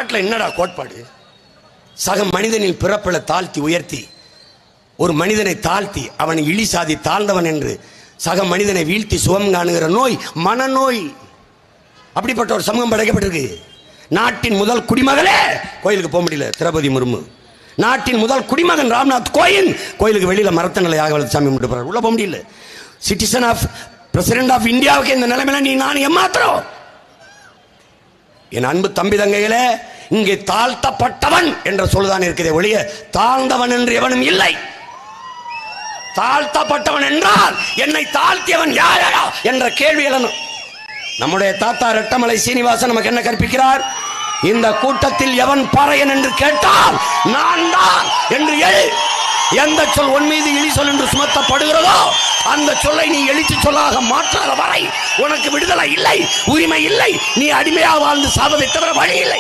நாட்டில் என்னடா கோட்பாடு? சக மனிதனின் பிறப்பில தாழ்த்தி உயர்த்தி, ஒரு மனிதனை தாழ்த்தி அவனை இழிசாதி தாழ்ந்தவன் என்று சக மனிதனை வீழ்த்தி சுகம் காணுகிற நோய் மனநோய். அப்படிப்பட்ட ஒரு சமூகம் படைக்கப்பட்டிருக்கு. நாட்டின் முதல் குடிமகளே கோயிலுக்கு போக முடியல, திரௌபதி முர்மு. நாட்டின் முதல் குடிமகன் ராம்நாத் கோயிலுக்கு வெளியில மரத்த நிலையாக வளர்த்து சாமி கும்பிட்டு போறாரு, உள்ள போக முடியல. சிட்டிசன் ஆஃப் பிரசிடென்ட் ஆஃப் இந்தியாவுக்கு இந்த நிலைமையில நீ நான் ஏமாத்திரம். என் அன்பு தம்பி தங்கைகளே, இங்கே தாழ்த்தப்பட்டவன் என்ற சொல்லுதான் இருக்கிறதே ஒழிய தாழ்ந்தவன் என்று எவனும் இல்லை. தாழ்த்தப்பட்டவன் என்றால் என்னை தாழ்த்தியவன் யாரா என்ற கேள்வி எழணும். நம்முடைய தாத்தா ரெட்டமலை சீனிவாசன் நமக்கு என்ன கற்பிக்கிறார்? இந்த கூட்டத்தில் எவன் பாறையன் என்று கேட்டால் நான் தான் என்று எழு. எந்த சொல் உன் மீது இழி சொல் என்று சுமத்தப்படுகிறதோ அந்த சொல்லை நீ எழுச்சி சொல்லாக மாற்றாத வரை உனக்கு விடுதலை இல்லை, உரிமை இல்லை. நீ அடிமையாக வாழ்ந்து சாவதை தவிர வழி இல்லை.